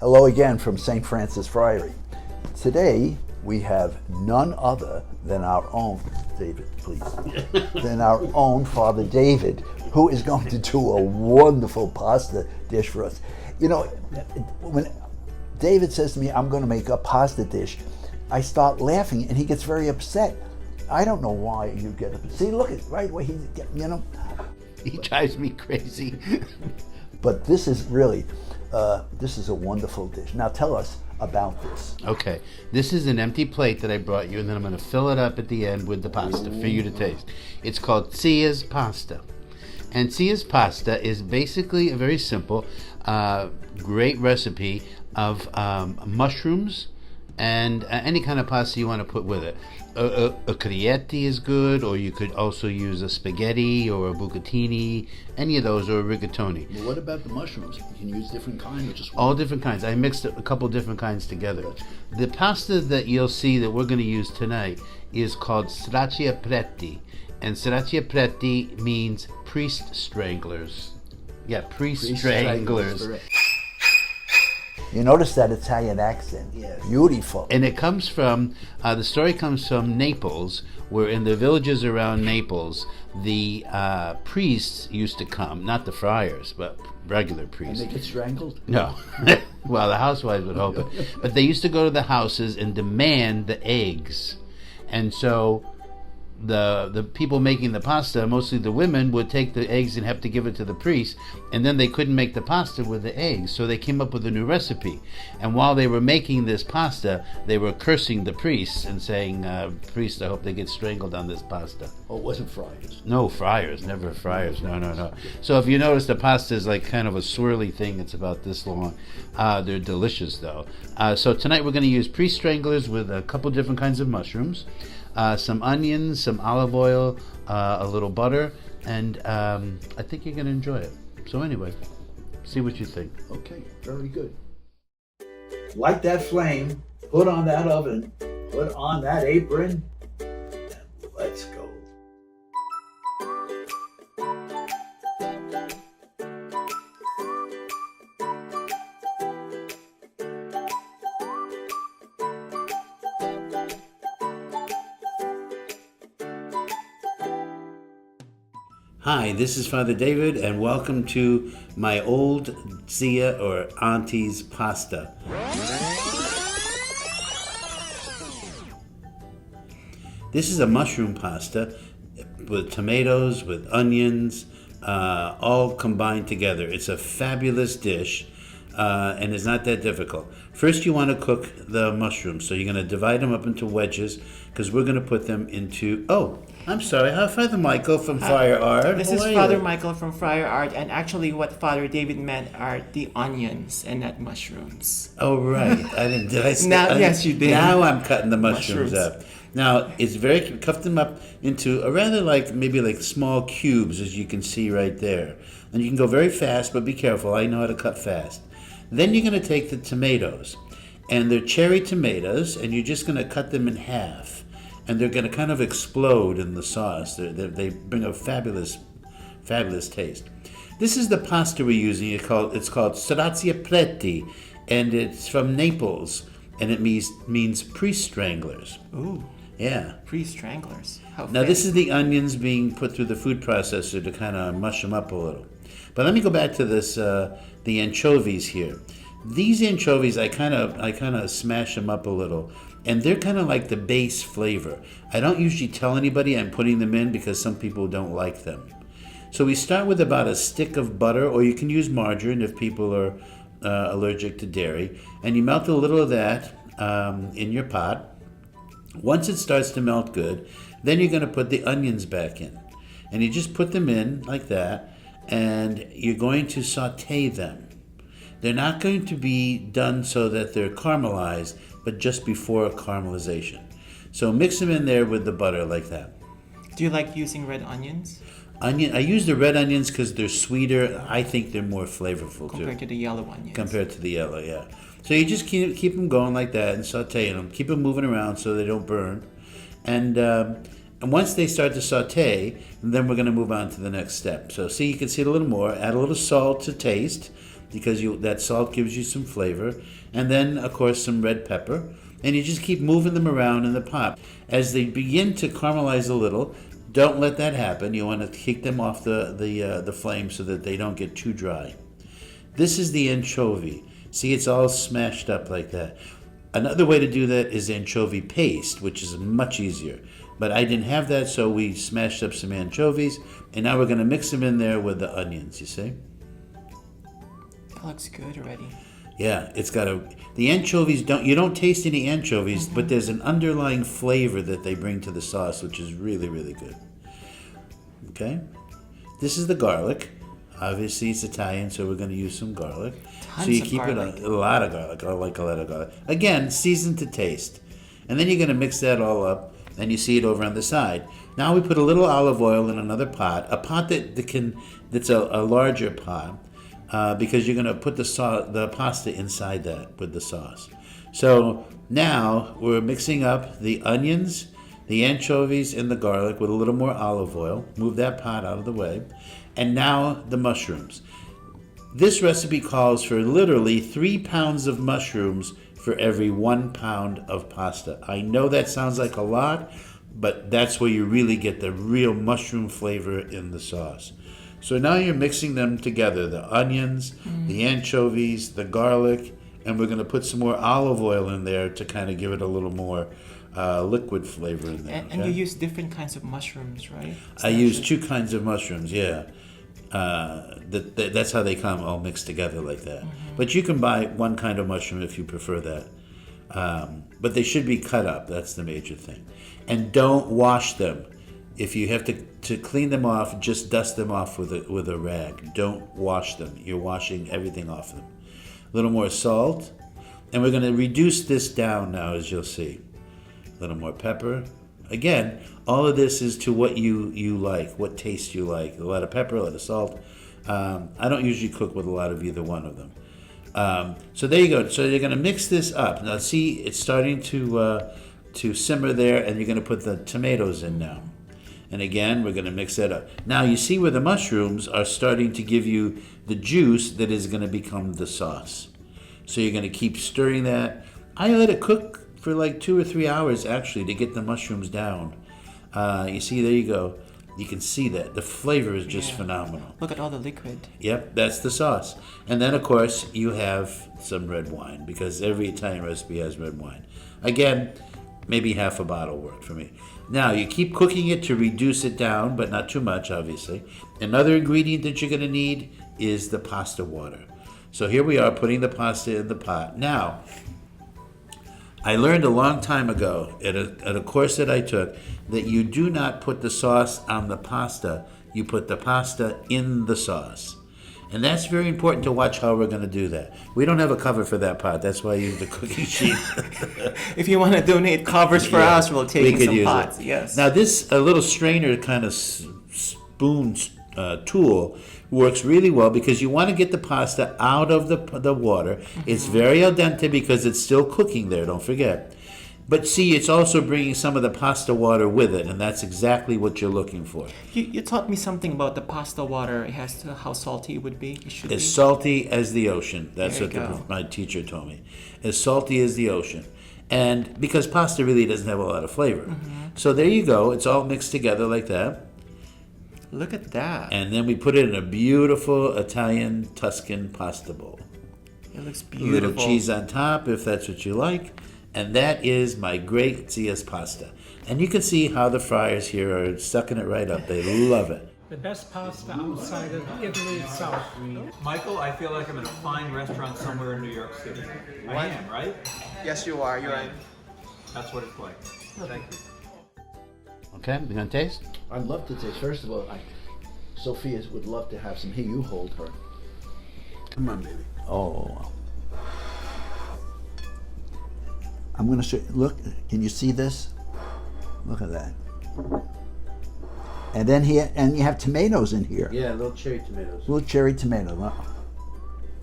Hello again from St. Francis Friary. Today we have none other than our own, David, please, than our own Father David, who is going to do a wonderful pasta dish for us. You know, when David says to me, I'm going to make a pasta dish, I start laughing and he gets very upset. I don't know why you get upset. See, look at right where he's getting, you know. He drives me crazy. But this is really, this is a wonderful dish. Now tell us about this. Okay, this is an empty plate that I brought you, and then I'm going to fill it up at the end with the pasta for you to taste. It's called Cia's pasta. And Cia's pasta is basically a very simple, great recipe of mushrooms and any kind of pasta you want to put with it. A crietti is good, or you could also use a spaghetti or a bucatini, any of those, or a rigatoni. Well, what about the mushrooms? You can use different kinds or just one? All different kinds. I mixed a couple different kinds together. The pasta that you'll see that we're going to use tonight is called sriracha preti. And sriracha preti means priest stranglers. Yeah, priest stranglers. You notice that Italian accent. Yeah. Beautiful. And it comes from, the story comes from Naples, where in the villages around Naples, the priests used to come, not the friars, but regular priests. And they get strangled? No. Well, the housewives would hope it. But they used to go to the houses and demand the eggs. And so the people making the pasta, mostly the women, would take the eggs and have to give it to the priest, and then they couldn't make the pasta with the eggs, so they came up with a new recipe. And while they were making this pasta, they were cursing the priests and saying, priest, I hope they get strangled on this pasta. Oh, it wasn't friars? No, friars, never friars. No. So if you notice, the pasta is like kind of a swirly thing. It's about this long. They're delicious, though. So tonight we're going to use priest stranglers with a couple different kinds of mushrooms. Some onions, some olive oil, a little butter, and I think you're going to enjoy it. So anyway, see what you think. Okay, very good. Light that flame, put on that oven, put on that apron, and let's go. Hi, this is Father David, and welcome to my old Cia or auntie's pasta. This is a mushroom pasta with tomatoes, with onions, all combined together. It's a fabulous dish, and it's not that difficult. First, you want to cook the mushrooms, so you're going to divide them up into wedges, because we're going to put them into... Oh, I'm sorry. Hi, Father Michael from Friar Art. This is Father Michael from Friar Art, and actually what Father David meant are the onions and not mushrooms. Oh, right. I didn't. Did I? Yes, you did. Now I'm cutting the mushrooms up. Now it's very cut them up into a rather maybe like small cubes, as you can see right there. And you can go very fast, but be careful. I know how to cut fast. Then you're going to take the tomatoes, and they're cherry tomatoes, and you're just going to cut them in half. And they're going to kind of explode in the sauce. They bring a fabulous taste. This is the pasta we're using. It's called sriracha preti, and it's from Naples, and it means priest stranglers. Ooh. Yeah. Priest stranglers. How now, this is the onions being put through the food processor to kind of mush them up a little. But let me go back to this, the anchovies here. These anchovies, I kind of smash them up a little. And they're kind of like the base flavor. I don't usually tell anybody I'm putting them in because some people don't like them. So we start with about a stick of butter, or you can use margarine if people are allergic to dairy. And you melt a little of that in your pot. Once it starts to melt good, then you're going to put the onions back in. And you just put them in like that, and you're going to saute them. They're not going to be done so that they're caramelized, but just before caramelization. So mix them in there with the butter like that. Do you like using red onions? I use the red onions because they're sweeter. I think they're more flavorful compared to the yellow onions. Compared to the yellow, yeah. So you just keep them going like that and sauteing them. Keep them moving around so they don't burn. And And once they start to saute, then we're going to move on to the next step. So see, you can see it a little more. Add a little salt to taste, because that salt gives you some flavor. And then, of course, some red pepper. And you just keep moving them around in the pot. As they begin to caramelize a little, don't let that happen. You want to keep them off the flame so that they don't get too dry. This is the anchovy. See, it's all smashed up like that. Another way to do that is anchovy paste, which is much easier. But I didn't have that, so we smashed up some anchovies, and now we're going to mix them in there with the onions, you see? That looks good already. Yeah, it's got the anchovies, you don't taste any anchovies, but there's an underlying flavor that they bring to the sauce, which is really, really good. Okay? This is the garlic. Obviously, it's Italian, so we're going to use some garlic. Tons so you of keep garlic. it a lot of garlic. I like a lot of garlic. Again, seasoned to taste. And then you're going to mix that all up, and you see it over on the side. Now we put a little olive oil in another pot, a pot that's a larger pot, because you're going to put the pasta inside that with the sauce. So now we're mixing up the onions, the anchovies, and the garlic with a little more olive oil. Move that pot out of the way. And now the mushrooms. This recipe calls for literally 3 pounds of mushrooms for every 1 pound of pasta. I know that sounds like a lot, but that's where you really get the real mushroom flavor in the sauce. So now you're mixing them together, the onions, the anchovies, the garlic, and we're going to put some more olive oil in there to kind of give it a little more liquid flavor in there. And you use different kinds of mushrooms, right? I use 2 kinds of mushrooms, yeah. That's how they come all mixed together like that. But you can buy 1 kind of mushroom if you prefer that. But they should be cut up. That's the major thing. And don't wash them. If you have to clean them off, just dust them off with a rag. Don't wash them. You're washing everything off them. A little more salt. And we're going to reduce this down now, as you'll see. A little more pepper. Again, all of this is to what you like, what taste you like. A lot of pepper, a lot of salt. I don't usually cook with a lot of either one of them. So there you go. So you're going to mix this up. Now see, it's starting to simmer there, and you're going to put the tomatoes in now. And again, we're going to mix that up. Now you see where the mushrooms are starting to give you the juice that is going to become the sauce. So you're going to keep stirring that. I let it cook for like 2 or 3 hours actually to get the mushrooms down. You see, there you go. You can see that. The flavor is just phenomenal. Look at all the liquid. Yep, that's the sauce. And then, of course, you have some red wine, because every Italian recipe has red wine. Again, maybe half a bottle worked for me. Now, you keep cooking it to reduce it down, but not too much, obviously. Another ingredient that you're going to need is the pasta water. So here we are putting the pasta in the pot. Now, I learned a long time ago at a course that I took that you do not put the sauce on the pasta. You put the pasta in the sauce. And that's very important to watch how we're going to do that. We don't have a cover for that pot. That's why I use the cooking sheet. If you want to donate covers for us, we'll take some pots. Yes. Now this a little strainer kind of spoon tool works really well, because you want to get the pasta out of the water. It's very al dente because it's still cooking there, don't forget. But see, it's also bringing some of the pasta water with it, and that's exactly what you're looking for. You taught me something about the pasta water. It has to, how salty it would be. It should As be. salty as the ocean. That's There what you go. my teacher told me. As salty as the ocean. And because pasta really doesn't have a lot of flavor. So there you go. It's all mixed together like that. Look at that. And then we put it in a beautiful Italian Tuscan pasta bowl. It looks A beautiful. little cheese on top if that's what you like. And that is my great Zia's pasta. And you can see how the Friars here are sucking it right up. They love it. The best pasta outside of Italy itself. Michael, I feel like I'm in a fine restaurant somewhere in New York City. I am, right? Yes, you are. You're in. That's what it's like. Thank you. Okay, you gonna taste? I'd love to taste. First of all, Sophia would love to have some. Here, you hold her. Come on, baby. Oh. I'm going to show you. Look, can you see this? Look at that. And then here, and you have tomatoes in here. Yeah, little cherry tomatoes. Little cherry tomato.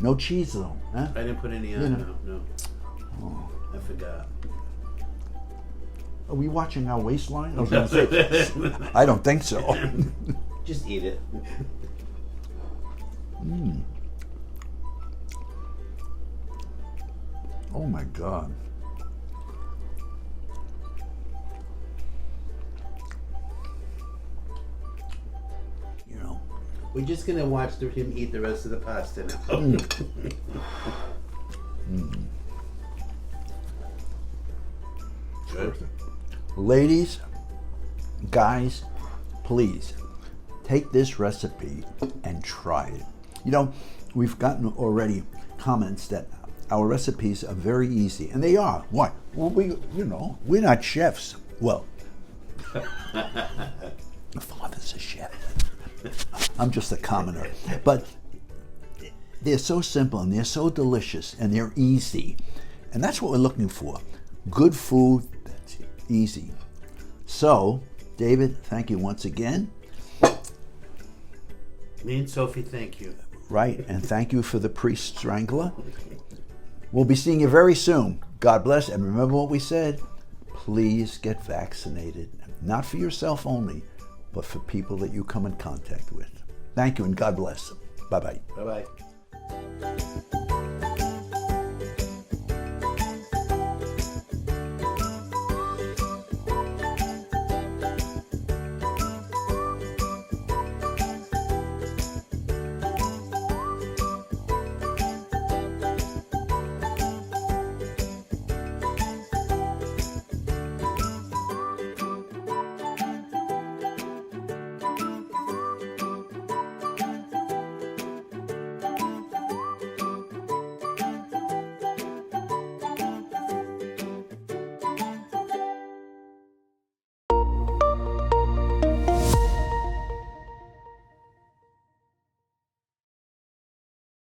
No cheese though, huh? I didn't put any on, no. I forgot. Are we watching our waistline? I was going to say, I don't think so. Just eat it. Oh my God. You know, We're just gonna watch him eat the rest of the pasta now. Good. ladies, guys, please take this recipe and try it. You know, we've gotten already comments that our recipes are very easy, and they are. Why? Well, we're not chefs. Well, the father's a chef. I'm just a commoner. But they're so simple, and they're so delicious, and they're easy. And that's what we're looking for. Good food that's easy. So, David, thank you once again. Me and Sophie, thank you. Right, and thank you for the priest strangler. We'll be seeing you very soon. God bless, and remember what we said. Please get vaccinated. Not for yourself only, but for people that you come in contact with. Thank you, and God bless. Bye-bye. Bye-bye.